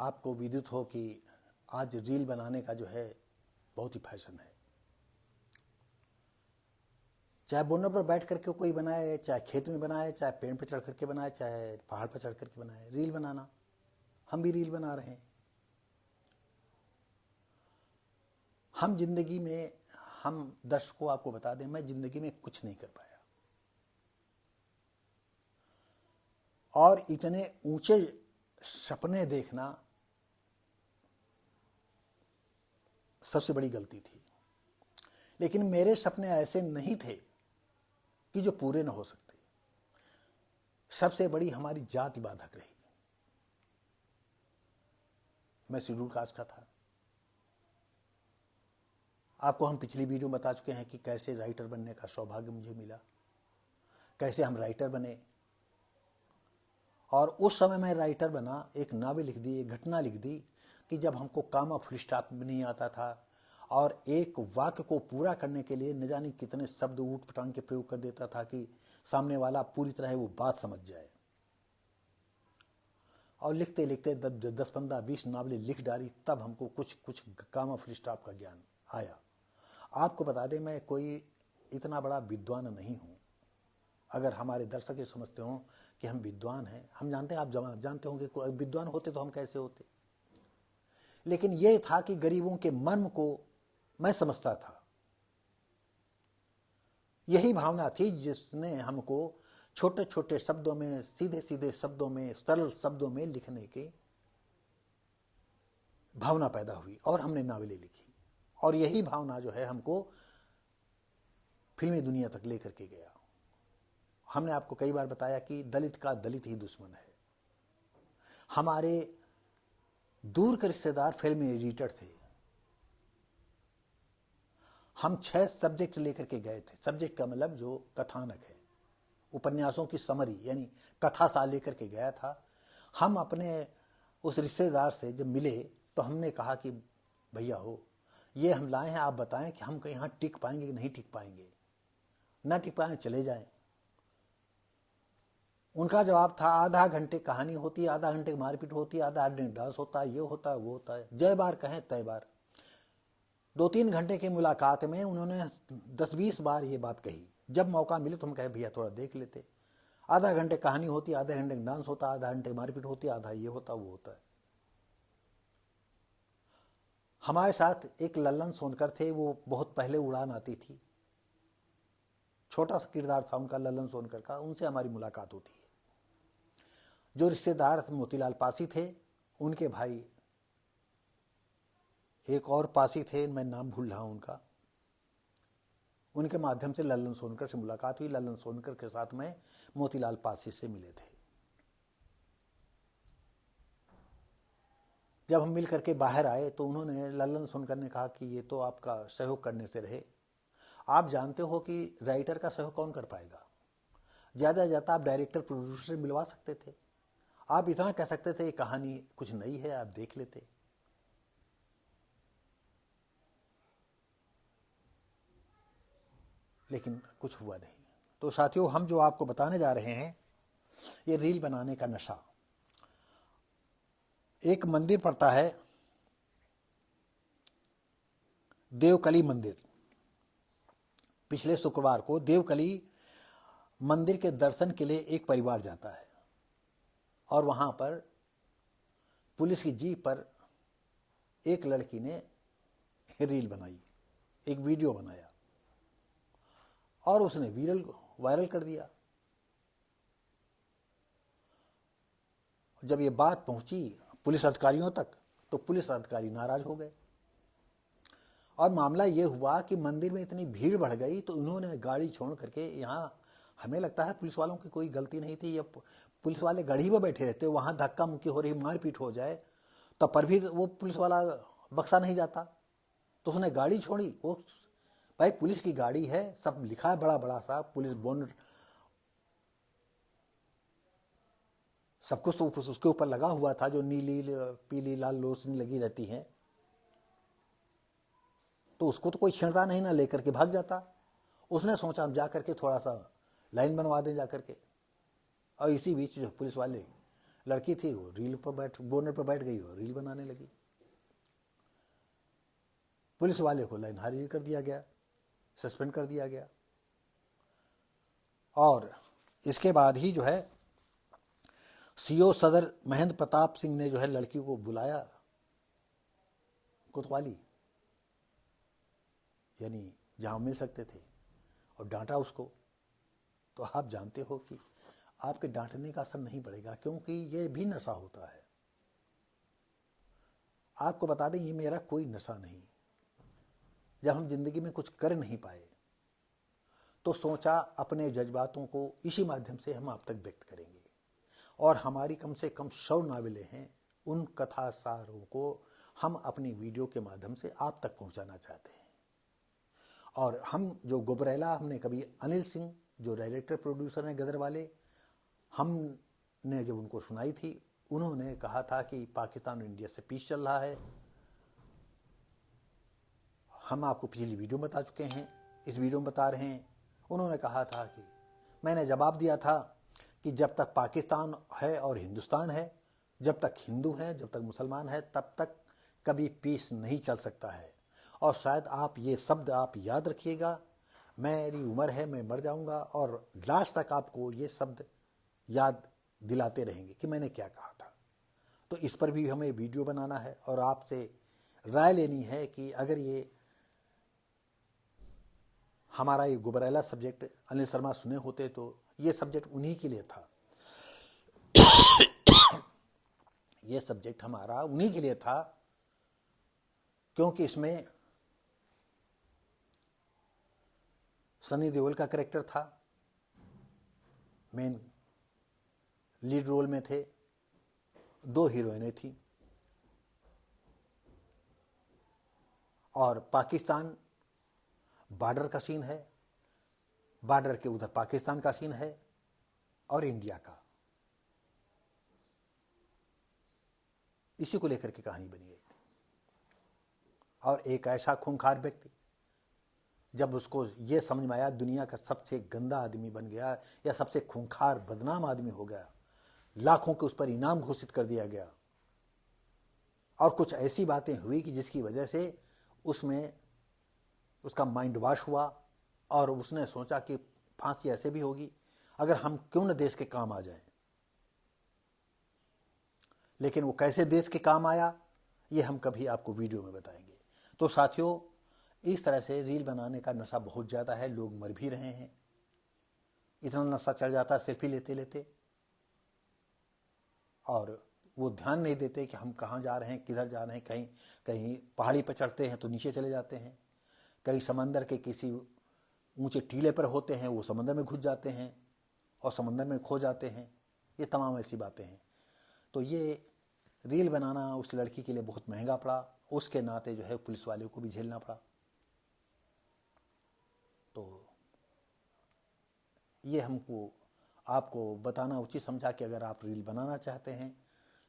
आपको विदित हो कि आज रील बनाने का जो है बहुत ही फैशन है। चाहे बोनर पर बैठ करके कोई बनाए, चाहे खेत में बनाए, चाहे पेड़ पर चढ़ करके बनाए, चाहे पहाड़ पर चढ़ करके बनाए, रील बनाना। हम भी रील बना रहे हैं। हम जिंदगी में, हम दर्शकों आपको बता दें, मैं जिंदगी में कुछ नहीं कर पाया और इतने ऊंचे सपने देखना सबसे बड़ी गलती थी। लेकिन मेरे सपने ऐसे नहीं थे कि जो पूरे न हो सकते। सबसे बड़ी हमारी जाति बाधक रही। मैं शेड्यूल कास्ट का था। आपको हम पिछली वीडियो में बता चुके हैं कि कैसे राइटर बनने का सौभाग्य मुझे मिला, कैसे हम राइटर बने। और उस समय मैं राइटर बना, एक नावल लिख दी, एक घटना लिख दी कि जब हमको कामा फुल स्टॉप नहीं आता था और एक वाक्य को पूरा करने के लिए न जाने कितने शब्द ऊट पटांग के प्रयोग कर देता था कि सामने वाला पूरी तरह वो बात समझ जाए। और लिखते लिखते 10-15-20 नावलें लिख डाली, तब हमको कुछ कामा फुल स्टॉप का ज्ञान आया। आपको बता दें, मैं कोई इतना बड़ा विद्वान नहीं हूँ। अगर हमारे दर्शक ये समझते हों कि हम विद्वान हैं, हम जानते हैं, आप जानते होंगे विद्वान होते तो हम कैसे होते। लेकिन ये था कि गरीबों के मर्म को मैं समझता था। यही भावना थी जिसने हमको छोटे छोटे शब्दों में, सीधे सीधे शब्दों में, सरल शब्दों में लिखने की भावना पैदा हुई और हमने नावलें लिखी। और यही भावना जो है हमको फिल्मी दुनिया तक लेकर के गया। हमने आपको कई बार बताया कि दलित का दलित ही दुश्मन है। हमारे दूर के रिश्तेदार फिल्म एडिटर थे। हम 6 सब्जेक्ट लेकर के गए थे। सब्जेक्ट का मतलब जो कथानक है, उपन्यासों की समरी यानी कथा सा लेकर के गया था। हम अपने उस रिश्तेदार से जब मिले तो हमने कहा कि भैया हो, ये हम लाए हैं, आप बताएं कि हम कहीं यहाँ टिक पाएंगे कि नहीं टिक पाएंगे। ना टिक पाएंगे चले जाएं। उनका जवाब था, आधा घंटे कहानी होती है, आधा घंटे मारपीट होती है, आधा घंटे डांस होता है, ये होता है, वो होता है। जय बार कहें तय बार। 2-3 घंटे की मुलाकात में उन्होंने 10-20 बार ये बात कही। जब मौका मिले तो हम कहे भैया थोड़ा देख लेते। आधा घंटे कहानी होती है, आधे घंटे डांस होता है, आधा घंटे मारपीट होती है, आधा ये होता, वो होता है। हमारे साथ एक लल्लन सोनकर थे, वो बहुत पहले उड़ान आती थी। छोटा सा किरदार था उनका, लल्लन सोनकर का। उनसे हमारी मुलाकात होती है। जो रिश्तेदार मोतीलाल पासी थे, उनके भाई एक और पासी थे, मैं नाम भूल रहा हूं उनका। उनके माध्यम से लल्लन सोनकर से मुलाकात हुई। लल्लन सोनकर के साथ में मोतीलाल पासी से मिले थे। जब हम मिल करके बाहर आए तो उन्होंने, लल्लन सोनकर ने कहा कि ये तो आपका सहयोग करने से रहे। आप जानते हो कि राइटर का सहयोग कौन कर पाएगा। ज़्यादा से ज़्यादा आप डायरेक्टर प्रोड्यूसर से मिलवा सकते थे। आप इतना कह सकते थे ये कहानी कुछ नई है, आप देख लेते। लेकिन कुछ हुआ नहीं। तो साथियों, हम जो आपको बताने जा रहे हैं, ये रील बनाने का नशा। एक मंदिर पड़ता है, देवकली मंदिर। पिछले शुक्रवार को देवकली मंदिर के दर्शन के लिए एक परिवार जाता है और वहां पर पुलिस की जीप पर एक लड़की ने रील बनाई, एक वीडियो बनाया और उसने वायरल कर दिया। जब ये बात पहुंची पुलिस अधिकारियों तक तो पुलिस अधिकारी नाराज हो गए और मामला ये हुआ कि मंदिर में इतनी भीड़ बढ़ गई तो उन्होंने गाड़ी छोड़ करके, यहाँ हमें लगता है पुलिस वालों की कोई गलती नहीं थी, या पुलिस वाले गाड़ी में बैठे रहते, वहाँ धक्का मुक्की हो रही, मारपीट हो जाए तो पर भी वो पुलिस वाला बक्सा नहीं जाता, तो उसने गाड़ी छोड़ी। वो भाई पुलिस की गाड़ी है, सब लिखा है बड़ा बड़ा सा, पुलिस बोनट सब कुछ तो उसके ऊपर लगा हुआ था, जो नीली पीली लाल रोशनी लगी रहती है। तो उसको तो कोई छेड़ता नहीं ना, लेकर के भाग जाता। उसने सोचा हम जा करके थोड़ा सा लाइन बनवा दें जा करके। और इसी बीच जो पुलिस वाले लड़की थी वो रील पर बोनट पर बैठ गई और रील बनाने लगी। पुलिस वाले को लाइन हाजिर कर दिया गया, सस्पेंड कर दिया गया। और इसके बाद ही जो है सीओ सदर महेंद्र प्रताप सिंह ने जो है लड़की को बुलाया कोतवाली, यानी जहां मिल सकते थे, और डांटा उसको। तो आप जानते हो कि आपके डांटने का असर नहीं पड़ेगा, क्योंकि ये भी नशा होता है। आपको बता दें, ये मेरा कोई नशा नहीं। जब हम जिंदगी में कुछ कर नहीं पाए तो सोचा अपने जज्बातों को इसी माध्यम से हम आप तक व्यक्त करेंगे। और हमारी कम से कम 100 नावलें हैं, उन कथा सारों को हम अपनी वीडियो के माध्यम से आप तक पहुंचाना चाहते हैं। और हम जो गुबरैला हमने कभी अनिल सिंह जो डायरेक्टर प्रोड्यूसर हैं गदर वाले, हमने जब उनको सुनाई थी, उन्होंने कहा था कि पाकिस्तान और इंडिया से पीस चल रहा है। हम आपको पिछली वीडियो में बता चुके हैं, इस वीडियो में बता रहे हैं। उन्होंने कहा था कि मैंने जवाब दिया था कि जब तक पाकिस्तान है और हिंदुस्तान है, जब तक हिंदू हैं, जब तक मुसलमान है, तब तक कभी पीस नहीं चल सकता है। और शायद आप ये शब्द आप याद रखिएगा, मेरी उम्र है, मैं मर जाऊंगा और लास्ट तक आपको ये शब्द याद दिलाते रहेंगे कि मैंने क्या कहा था। तो इस पर भी हमें वीडियो बनाना है और आपसे राय लेनी है कि अगर ये हमारा ये गुबरैला सब्जेक्ट अनिल शर्मा सुने होते तो ये सब्जेक्ट उन्हीं के लिए था। ये सब्जेक्ट हमारा उन्हीं के लिए था, क्योंकि इसमें सनी देओल का कैरेक्टर था, मेन लीड रोल में थे, 2 हीरोइनें थी, और पाकिस्तान बॉर्डर का सीन है, बॉर्डर के उधर पाकिस्तान का सीन है, और इंडिया का। इसी को लेकर के कहानी बनी गई थी। और एक ऐसा खूंखार व्यक्ति, जब उसको ये समझ में आया दुनिया का सबसे गंदा आदमी बन गया या सबसे खूंखार बदनाम आदमी हो गया, लाखों के उस पर इनाम घोषित कर दिया गया, और कुछ ऐसी बातें हुई कि जिसकी वजह से उसमें उसका माइंड वॉश हुआ और उसने सोचा कि फांसी ऐसे भी होगी, अगर हम क्यों न देश के काम आ जाएं। लेकिन वो कैसे देश के काम आया, ये हम कभी आपको वीडियो में बताएंगे। तो साथियों, इस तरह से रील बनाने का नशा बहुत ज़्यादा है, लोग मर भी रहे हैं। इतना नशा चढ़ जाता है सेल्फी लेते लेते, और वो ध्यान नहीं देते कि हम कहाँ जा रहे हैं, किधर जा रहे हैं। कहीं कहीं पहाड़ी पर चढ़ते हैं तो नीचे चले जाते हैं, कहीं समंदर के किसी ऊंचे टीले पर होते हैं, वो समंदर में घुस जाते हैं और समंदर में खो जाते हैं। ये तमाम ऐसी बातें हैं। तो ये रील बनाना उस लड़की के लिए बहुत महंगा पड़ा, उसके नाते जो है पुलिस वाले को भी झेलना पड़ा। तो ये हमको आपको बताना उचित समझा कि अगर आप रील बनाना चाहते हैं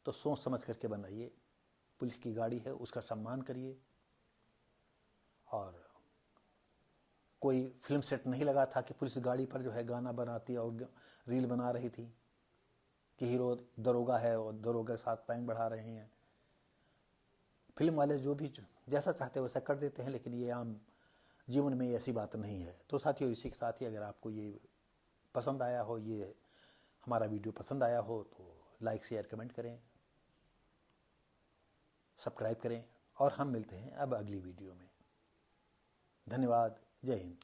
तो सोच समझ करके बनाइए। पुलिस की गाड़ी है, उसका सम्मान करिए। और कोई फिल्म सेट नहीं लगा था कि पुलिस गाड़ी पर जो है गाना बनाती और रील बना रही थी कि हीरो दरोगा है और दरोगा के साथ पैंग बढ़ा रहे हैं। फिल्म वाले जो भी जैसा चाहते हैं वैसा कर देते हैं, लेकिन ये आम जीवन में ऐसी बात नहीं है। तो साथियों, इसी के साथ ही अगर आपको ये पसंद आया हो, ये हमारा वीडियो पसंद आया हो, तो लाइक शेयर कमेंट करें, सब्सक्राइब करें, और हम मिलते हैं अब अगली वीडियो में। धन्यवाद। जय हिंद।